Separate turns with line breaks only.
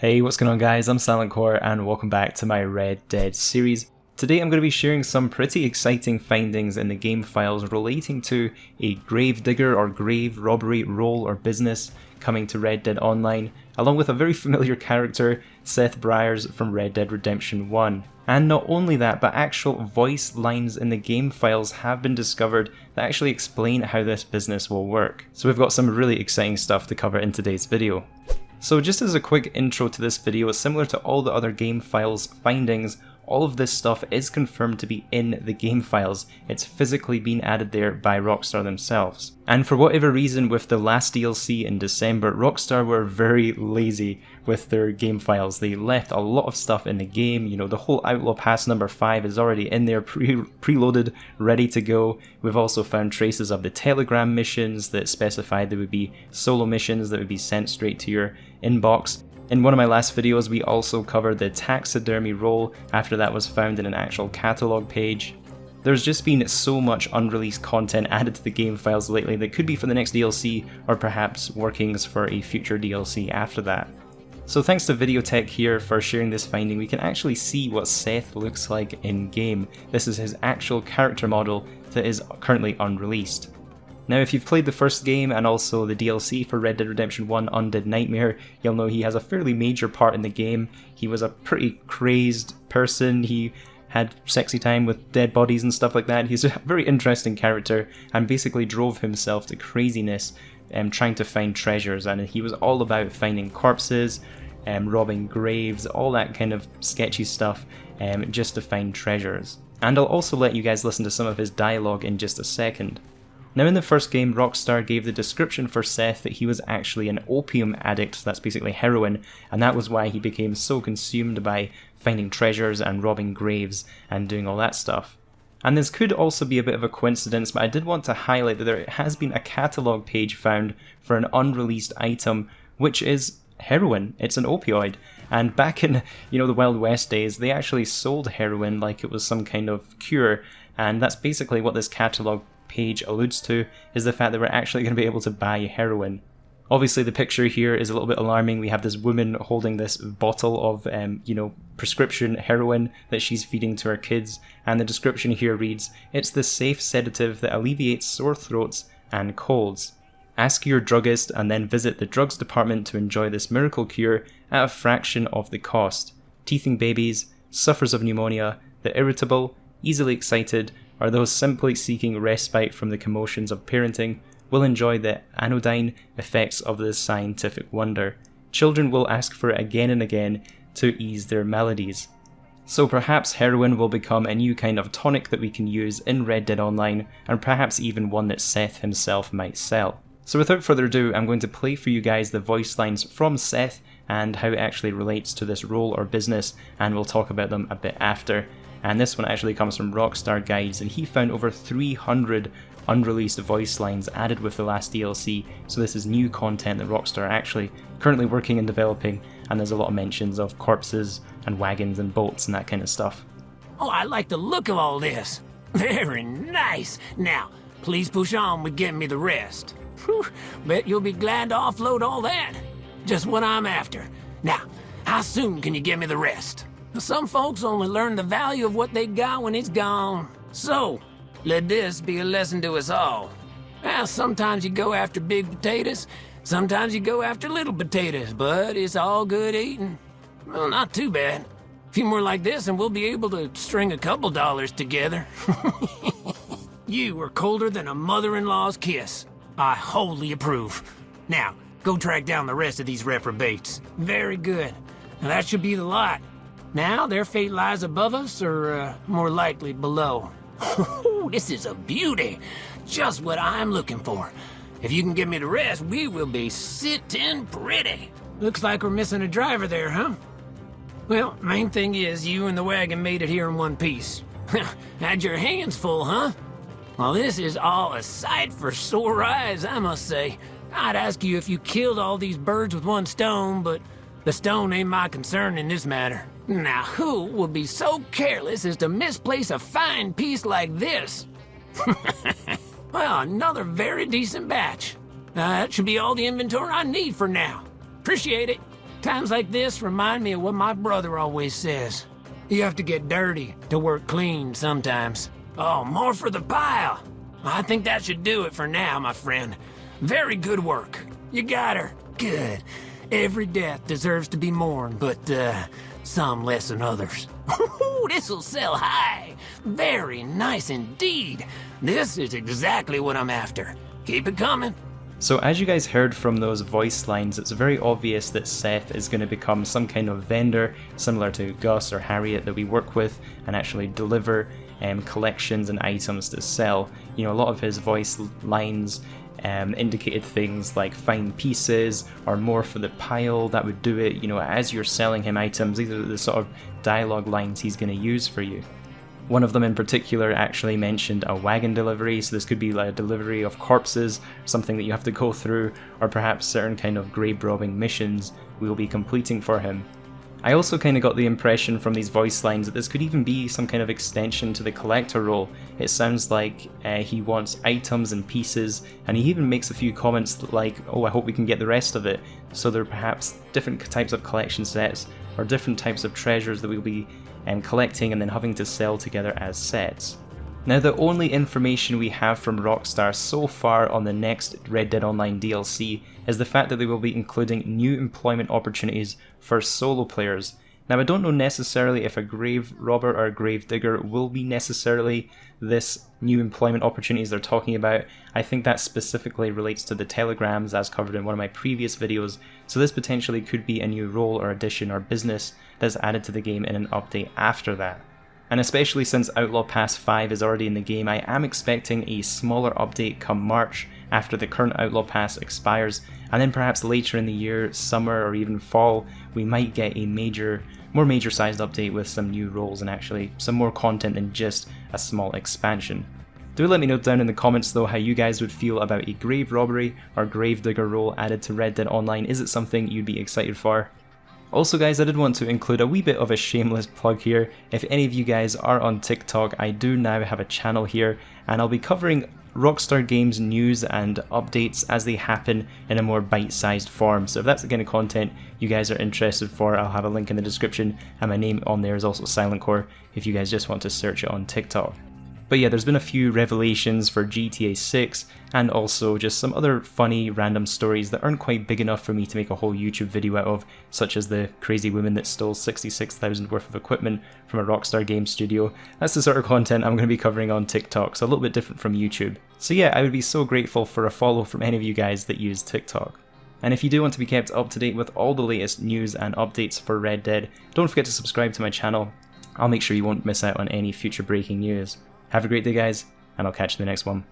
Hey, what's going on guys? I'm Silentcore and welcome back to my Red Dead series. Today I'm going to be sharing some pretty exciting findings in the game files relating to a grave digger or grave robbery role or business coming to Red Dead Online, along with a very familiar character, Seth Briars from Red Dead Redemption 1. And not only that, but actual voice lines in the game files have been discovered that actually explain how this business will work. So we've got some really exciting stuff to cover in today's video. So just as a quick intro to this video, similar to all the other game files findings, all of this stuff is confirmed to be in the game files. It's physically been added there by Rockstar themselves. And for whatever reason, with the last DLC in December, Rockstar were very lazy with their game files. They left a lot of stuff in the game. You know, the whole Outlaw Pass number 5 is already in there, preloaded, ready to go. We've also found traces of the Telegram missions that specified there would be solo missions that would be sent straight to your inbox. In one of my last videos, we also covered the taxidermy role after that was found in an actual catalog page. There's just been so much unreleased content added to the game files lately that could be for the next DLC or perhaps workings for a future DLC after that. So thanks to Videotech here for sharing this finding. We can actually see what Seth looks like in game. This is his actual character model that is currently unreleased. Now if you've played the first game and also the DLC for Red Dead Redemption 1 Undead Nightmare, you'll know he has a fairly major part in the game. He was a pretty crazed person, he had sexy time with dead bodies and stuff like that. He's a very interesting character and basically drove himself to craziness trying to find treasures, and he was all about finding corpses, robbing graves, all that kind of sketchy stuff just to find treasures. And I'll also let you guys listen to some of his dialogue in just a second. Now in the first game, Rockstar gave the description for Seth that he was actually an opium addict, that's basically heroin, and that was why he became so consumed by finding treasures and robbing graves and doing all that stuff. And this could also be a bit of a coincidence, but I did want to highlight that there has been a catalogue page found for an unreleased item, which is heroin. It's an opioid. And back in, the Wild West days, they actually sold heroin like it was some kind of cure, and that's basically what this catalogue page alludes to, is the fact that we're actually going to be able to buy heroin. Obviously the picture here is a little bit alarming. We have this woman holding this bottle of prescription heroin that she's feeding to her kids, and the description here reads, "It's the safe sedative that alleviates sore throats and colds. Ask your druggist and then visit the drugs department to enjoy this miracle cure at a fraction of the cost. Teething babies, sufferers of pneumonia, the irritable, easily excited, or those simply seeking respite from the commotions of parenting will enjoy the anodyne effects of this scientific wonder. Children will ask for it again and again to ease their maladies." So perhaps heroin will become a new kind of tonic that we can use in Red Dead Online, and perhaps even one that Seth himself might sell. So without further ado, I'm going to play for you guys the voice lines from Seth and how it actually relates to this role or business, and we'll talk about them a bit after. And this one actually comes from Rockstar Guides, and he found over 300 unreleased voice lines added with the last DLC, so this is new content that Rockstar are actually currently working and developing, and there's a lot of mentions of corpses and wagons and boats and that kind of stuff.
Oh, I like the look of all this. Very nice. Now, please push on with getting me the rest. Whew, bet you'll be glad to offload all that. Just what I'm after. Now, how soon can you get me the rest? Some folks only learn the value of what they got when it's gone. So, let this be a lesson to us all. Well, sometimes you go after big potatoes, sometimes you go after little potatoes, but it's all good eating. Well, not too bad. A few more like this and we'll be able to string a couple dollars together. You are colder than a mother-in-law's kiss. I wholly approve. Now, go track down the rest of these reprobates. Very good. Now that should be the lot. Now, their fate lies above us, or more likely below. This is a beauty. Just what I'm looking for. If you can give me the rest, we will be sitting pretty. Looks like we're missing a driver there, huh? Well, main thing is you and the wagon made it here in one piece. Had your hands full, huh? Well, this is all a sight for sore eyes, I must say. I'd ask you if you killed all these birds with one stone, but the stone ain't my concern in this matter. Now, who would be so careless as to misplace a fine piece like this? Well, another very decent batch. That should be all the inventory I need for now. Appreciate it. Times like this remind me of what my brother always says. You have to get dirty to work clean sometimes. Oh, more for the pile. I think that should do it for now, my friend. Very good work. You got her. Good. Every death deserves to be mourned, but, some less than others. This'll sell high. Very nice indeed. This is exactly what I'm after. Keep it coming.
So as you guys heard from those voice lines, it's very obvious that Seth is going to become some kind of vendor, similar to Gus or Harriet that we work with, and actually deliver collections and items to sell. You know, a lot of his voice lines indicated things like find pieces or more for the pile. That would do it. You know, as you're selling him items, these are the sort of dialogue lines he's going to use for you. One of them in particular actually mentioned a wagon delivery, so this could be like a delivery of corpses, something that you have to go through, or perhaps certain kind of grave robbing missions we will be completing for him. I also kind of got the impression from these voice lines that this could even be some kind of extension to the collector role. It sounds like he wants items and pieces, and he even makes a few comments like, oh, I hope we can get the rest of it. So there are perhaps different types of collection sets or different types of treasures that we'll be collecting and then having to sell together as sets. Now, the only information we have from Rockstar so far on the next Red Dead Online DLC is the fact that they will be including new employment opportunities for solo players. Now, I don't know necessarily if a grave robber or a grave digger will be necessarily this new employment opportunities they're talking about. I think that specifically relates to the telegrams as covered in one of my previous videos, so this potentially could be a new role or addition or business that's added to the game in an update after that. And especially since Outlaw Pass 5 is already in the game, I am expecting a smaller update come March after the current Outlaw Pass expires, and then perhaps later in the year, summer or even fall, we might get a more major sized update with some new roles and actually some more content than just a small expansion. Do let me know down in the comments though how you guys would feel about a grave robbery or grave digger role added to Red Dead Online. Is it something you'd be excited for? Also guys, I did want to include a wee bit of a shameless plug here. If any of you guys are on TikTok, I do now have a channel here, and I'll be covering Rockstar Games news and updates as they happen in a more bite-sized form. So if that's the kind of content you guys are interested for, I'll have a link in the description, and my name on there is also Silentcore if you guys just want to search it on TikTok. But yeah, there's been a few revelations for GTA 6 and also just some other funny random stories that aren't quite big enough for me to make a whole YouTube video out of, such as the crazy woman that stole 66,000 worth of equipment from a Rockstar Games studio. That's the sort of content I'm going to be covering on TikTok, so a little bit different from YouTube. So yeah, I would be so grateful for a follow from any of you guys that use TikTok. And if you do want to be kept up to date with all the latest news and updates for Red Dead, don't forget to subscribe to my channel. I'll make sure you won't miss out on any future breaking news. Have a great day guys, and I'll catch you in the next one.